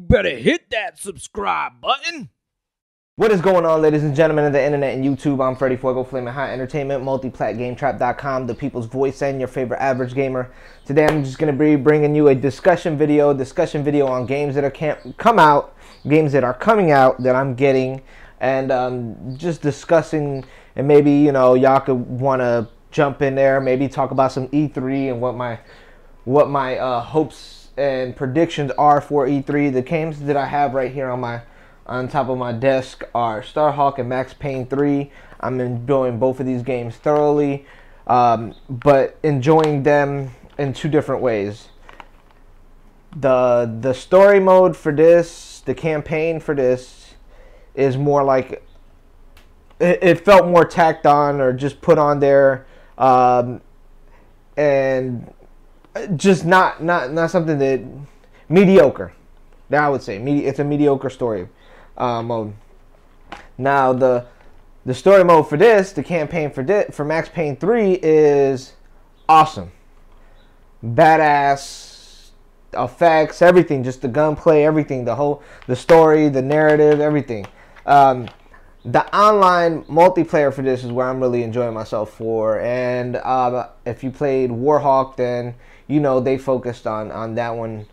better hit that subscribe button. What is going on, ladies and gentlemen of the internet and YouTube? I'm Freddy Fuego, Flaming Hot Entertainment, multiplatgametrap.com, the people's voice and your favorite average gamer. Today I'm just going to be bringing you a discussion video on games that games that are coming out that I'm getting, and just discussing, and maybe, you know, y'all could want to jump in there, maybe talk about some E3 and what my hopes and predictions are for E3. The games that I have right here on top of my desk are Starhawk and Max Payne 3. I'm enjoying both of these games thoroughly, but enjoying them in two different ways. The story mode for this, the campaign for this, is more like it felt more tacked on or just put on there, and just not something that mediocre. That I would say it's a mediocre story mode. Now the story mode for this, the campaign for Max Payne 3 is awesome. Badass effects, everything, just the gunplay, everything, the story, the narrative, everything. The online multiplayer for this is where I'm really enjoying myself for, and if you played Warhawk, then you know they focused on that one.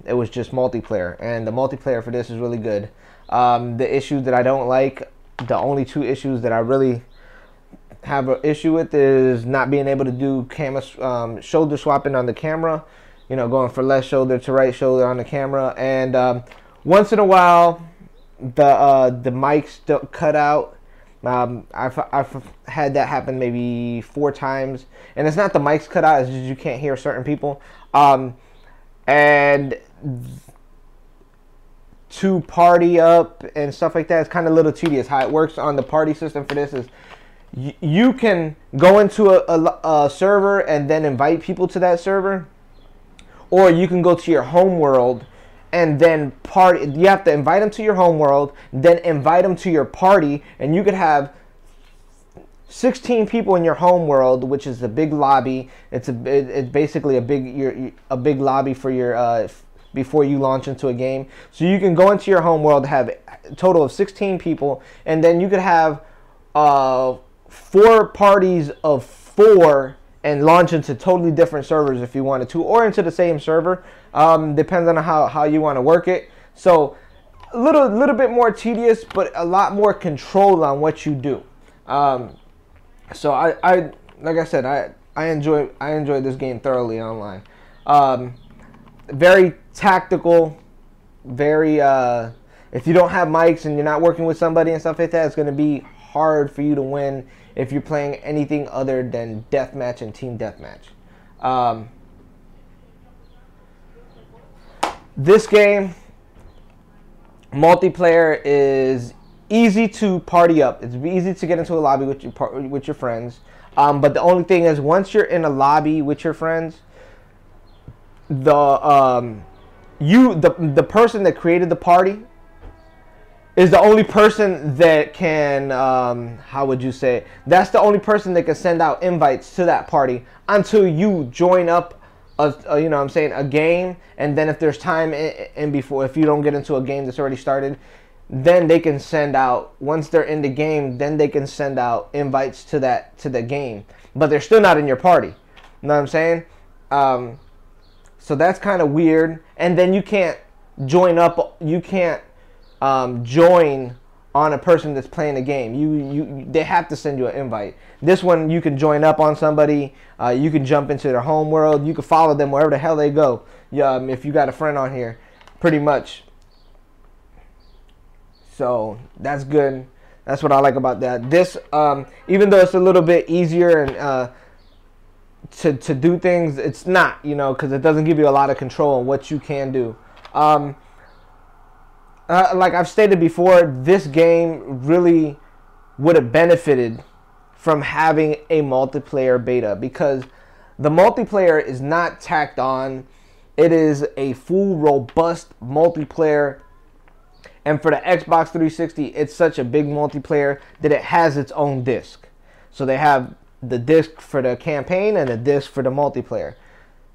It was just multiplayer, and the multiplayer for this is really good. The issues that I don't like, the only two issues that I really have an issue with, is not being able to do shoulder swapping on the camera. You know, going from left shoulder to right shoulder on the camera, and once in a while the mics don't cut out. I've had that happen maybe 4 times, and it's not the mics cut out, it's just you can't hear certain people. And to party up and stuff like that, it's kind of a little tedious. How it works on the party system for this is you can go into a server and then invite people to that server, or you can go to your home world and then party. You have to invite them to your home world, then invite them to your party, and you could have 16 people in your home world, which is a big lobby. It's basically a big lobby for your before you launch into a game. So you can go into your home world, have a total of 16 people, and then you could have 4 parties of 4 and launch into totally different servers if you wanted to, or into the same server. Depends on how you want to work it. So a little bit more tedious, but a lot more control on what you do. So I like I said, I enjoy this game thoroughly online. Very tactical, very if you don't have mics and you're not working with somebody and stuff like that, it's going to be hard for you to win if you're playing anything other than deathmatch and team deathmatch. This game, multiplayer, is easy to party up. It's easy to get into a lobby with your friends. But the only thing is, once you're in a lobby with your friends, the person that created the party is the only person that can, how would you say, that's the only person that can send out invites to that party until you join up you know what I'm saying, a game. And then if there's time in before, if you don't get into a game that's already started, then they can send out, once they're in the game, then they can send out invites to the game, but they're still not in your party. You know what I'm saying? So that's kind of weird. And then you can't join up, you can't join on a person that's playing the game. They have to send you an invite. This one, you can join up on somebody, you can jump into their home world, you can follow them wherever the hell they go, if you got a friend on here, pretty much. So that's good. That's what I like about that. This, even though it's a little bit easier and to do things, it's not, you know, because it doesn't give you a lot of control on what you can do. Like I've stated before, this game really would have benefited from having a multiplayer beta, because the multiplayer is not tacked on. It is a full, robust multiplayer. And for the Xbox 360, it's such a big multiplayer that it has its own disc. So they have the disc for the campaign and the disc for the multiplayer.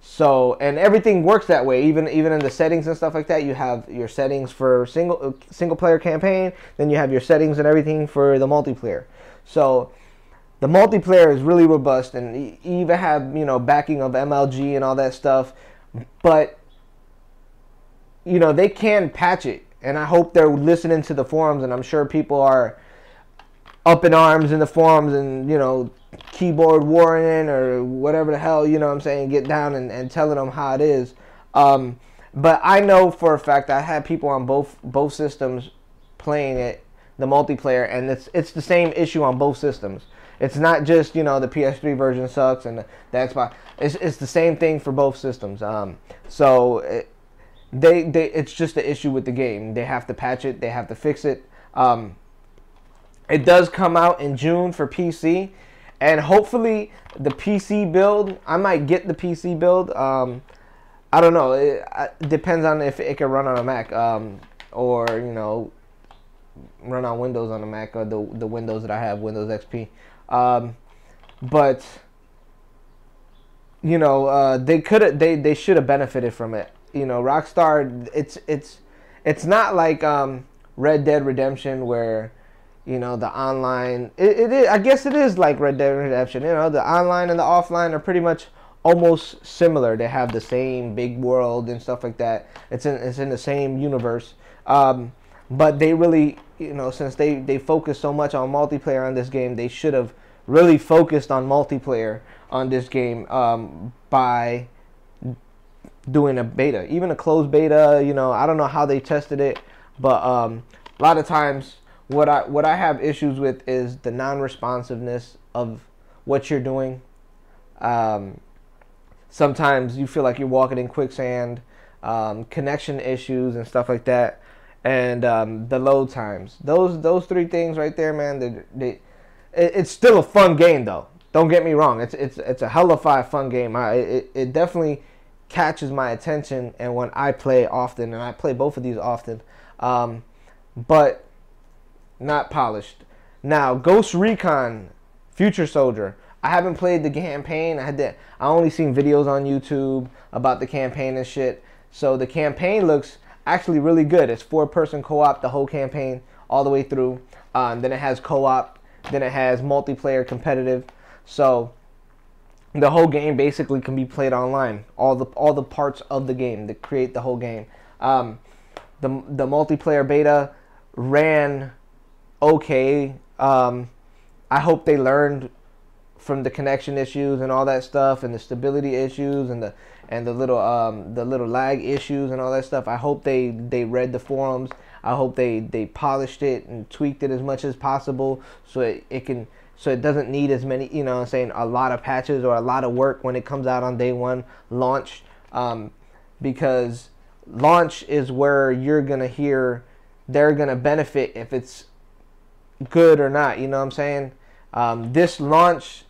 So, and everything works that way. Even in the settings and stuff like that, you have your settings for single player campaign, then you have your settings and everything for the multiplayer. So the multiplayer is really robust, and you even have, you know, backing of MLG and all that stuff. But, you know, they can patch it, and I hope they're listening to the forums, and I'm sure people are up in arms in the forums and, you know, keyboard warring or whatever the hell, you know what I'm saying, get down and telling them how it is. But I know for a fact I had people on both systems playing it, the multiplayer, and it's the same issue on both systems. It's not just, you know, the PS3 version sucks and the Xbox. It's the same thing for both systems. It's just the issue with the game. They have to patch it. They have to fix it. It does come out in June for PC, and hopefully the PC build, I might get the PC build. I don't know. It depends on if it can run on a Mac, or, you know, run on Windows on a Mac, or the Windows that I have, Windows XP. But, you know, they should have benefited from it. You know, Rockstar, it's not like Red Dead Redemption, where, you know, the online, it is, I guess it is like Red Dead Redemption. You know, the online and the offline are pretty much almost similar. They have the same big world and stuff like that. It's in the same universe. But they really, you know, since they focus so much on multiplayer on this game, they should have really focused on multiplayer on this game, by doing a beta, even a closed beta. You know, I don't know how they tested it, but a lot of times what I have issues with is the non-responsiveness of what you're doing. Sometimes you feel like you're walking in quicksand, connection issues and stuff like that, and the load times. Those three things right there, man. It's still a fun game, though. Don't get me wrong. It's a hell of a fun game. It definitely catches my attention, and when I play often, and I play both of these often, but not polished. Now, Ghost Recon Future Soldier. I haven't played the campaign. I only seen videos on YouTube about the campaign and shit. So the campaign looks actually really good. It's 4-person co-op, the whole campaign all the way through. Then it has co-op. Then it has multiplayer competitive. So the whole game basically can be played online. All the parts of the game that create the whole game. The multiplayer beta ran okay. I hope they learned from the connection issues and all that stuff, and the stability issues, and the little lag issues and all that stuff. I hope they read the forums. I hope they polished it and tweaked it as much as possible, so it doesn't need as many, you know what I'm saying, a lot of patches or a lot of work when it comes out on day one launch, because launch is where you're gonna hear they're gonna benefit if it's good or not. You know what I'm saying? This launch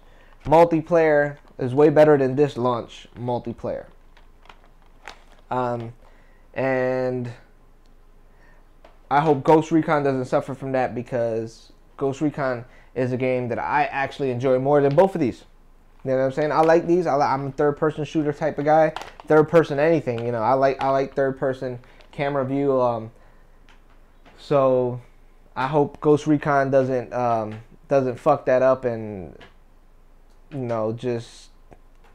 multiplayer is way better than this launch multiplayer. And I hope Ghost Recon doesn't suffer from that, because Ghost Recon is a game that I actually enjoy more than both of these. You know what I'm saying? I like these. I'm a third-person shooter type of guy. Third-person anything. You know, I like third-person camera view. So I hope Ghost Recon doesn't fuck that up, and, you know, just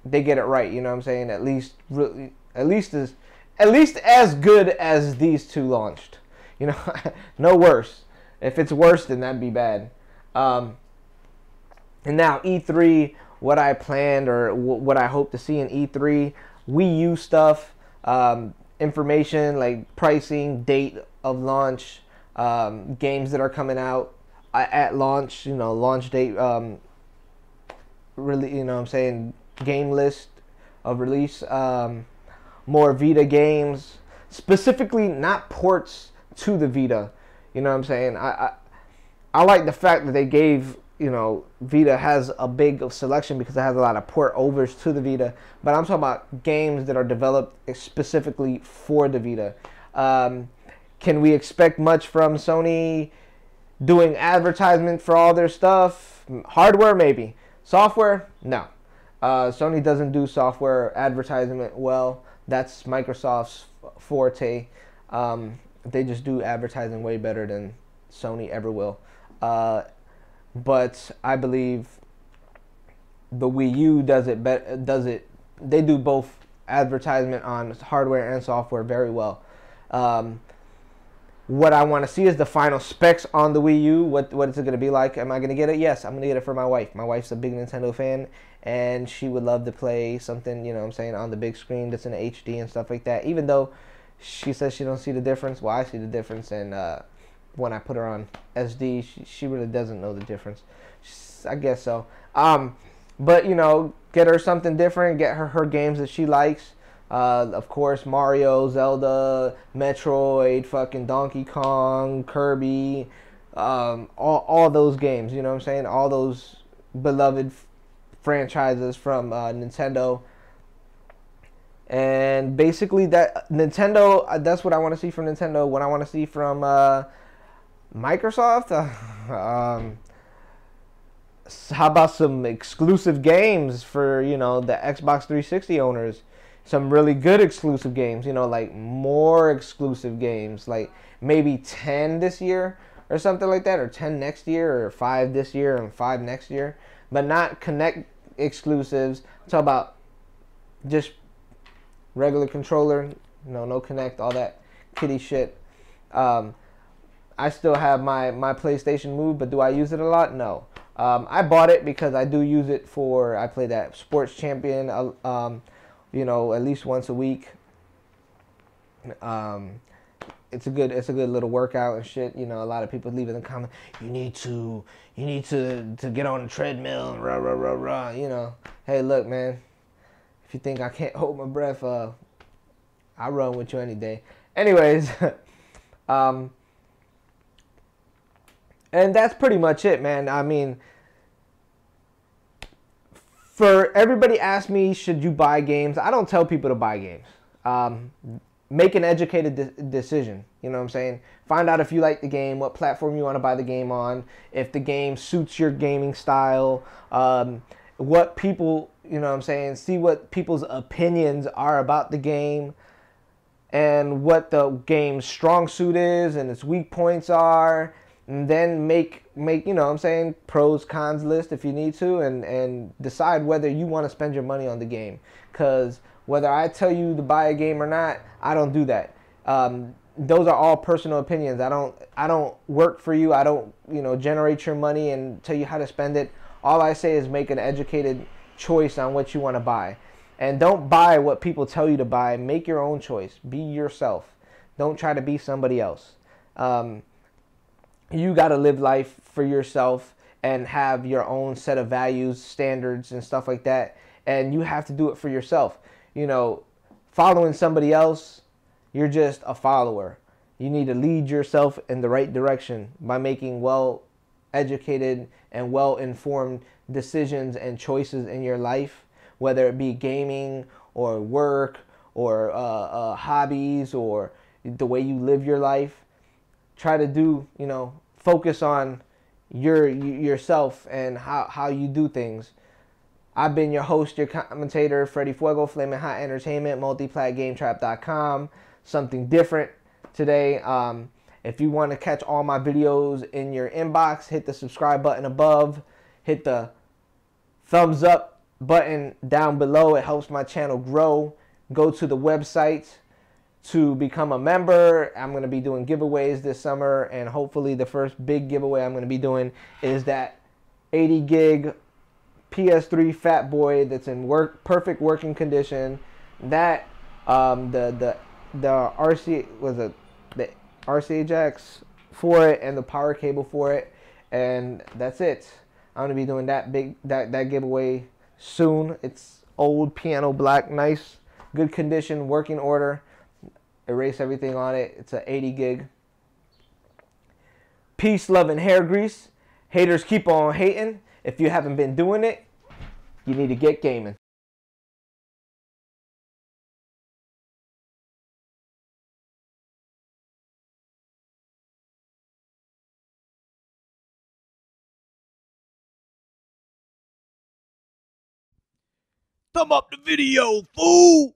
they get it right. You know what I'm saying? At least as good as these two launched. You know, no worse. If it's worse, then that'd be bad. And now E3, what I planned or what I hope to see in E3, Wii U stuff, information like pricing, date of launch, games that are coming out at launch, you know, launch date, really, you know what I'm saying, game list of release, more Vita games, specifically not ports to the Vita. You know what I'm saying? I like the fact that they gave, you know, Vita has a big selection because it has a lot of port overs to the Vita. But I'm talking about games that are developed specifically for the Vita. Can we expect much from Sony doing advertisement for all their stuff? Hardware, maybe. Software, no. Sony doesn't do software advertisement well. That's Microsoft's forte. They just do advertising way better than Sony ever will. But I believe the Wii U does it. They do both advertisement on hardware and software very well. Um, what I want to see is the final specs on the Wii U. What is it going to be like? Am I going to get it? Yes, I'm going to get it for my wife. My wife's a big Nintendo fan, and she would love to play something, you know what I'm saying, on the big screen that's in HD and stuff like that. Even though she says she don't see the difference, well, I see the difference, and when I put her on SD, she really doesn't know the difference. I guess so. But, you know, get her something different, get her games that she likes. Of course, Mario, Zelda, Metroid, fucking Donkey Kong, Kirby, all those games, you know what I'm saying? All those beloved franchises from Nintendo. And basically that Nintendo, that's what I want to see from Nintendo. What I want to see from Microsoft, how about some exclusive games for, you know, the Xbox 360 owners? Some really good exclusive games, you know, like more exclusive games, like maybe 10 this year or something like that, or 10 next year, or 5 this year and 5 next year, but not Connect exclusives. I'm talking about just regular controller, no Connect, all that kitty shit. I still have my PlayStation Move, but do I use it a lot? No. I bought it because I do use it for, I play that Sports Champion, you know, at least once a week. It's a good little workout and shit. You know, a lot of people leave in the comment, you need to get on the treadmill, rah rah rah rah. You know, hey, look, man, if you think I can't hold my breath, I'll run with you any day. Anyways, and that's pretty much it, man. I mean, for everybody asks me, should you buy games? I don't tell people to buy games. Make an educated decision. You know what I'm saying? Find out if you like the game, what platform you want to buy the game on, if the game suits your gaming style, what people, you know what I'm saying, see what people's opinions are about the game, and what the game's strong suit is and its weak points are. And then make you know what I'm saying, pros cons list if you need to, and decide whether you want to spend your money on the game. Because whether I tell you to buy a game or not, I don't do that. Those are all personal opinions. I don't work for you. I don't, you know, generate your money and tell you how to spend it. All I say is make an educated choice on what you want to buy. And don't buy what people tell you to buy. Make your own choice. Be yourself. Don't try to be somebody else. You got to live life for yourself and have your own set of values, standards, and stuff like that. And you have to do it for yourself. You know, following somebody else, you're just a follower. You need to lead yourself in the right direction by making well-educated and well-informed decisions and choices in your life, whether it be gaming or work or hobbies or the way you live your life. Try to do, you know, focus on yourself and how you do things. I've been your host, your commentator, Freddy Fuego, Flamin' Hot Entertainment, multiplatgametrap.com. Something different today. If you want to catch all my videos in your inbox, hit the subscribe button above. Hit the thumbs up button down below. It helps my channel grow. Go to the website to become a member. I'm going to be doing giveaways this summer, and hopefully the first big giveaway I'm going to be doing is that 80 gig PS3 Fat Boy that's in perfect working condition. That the RCA jacks for it and the power cable for it, and that's it. I'm gonna be doing that giveaway soon. It's old piano black, nice, good condition, working order. Erase everything on it. It's a 80 gig. Peace, love, and hair grease. Haters keep on hating. If you haven't been doing it, you need to get gaming. Thumb up the video, fool!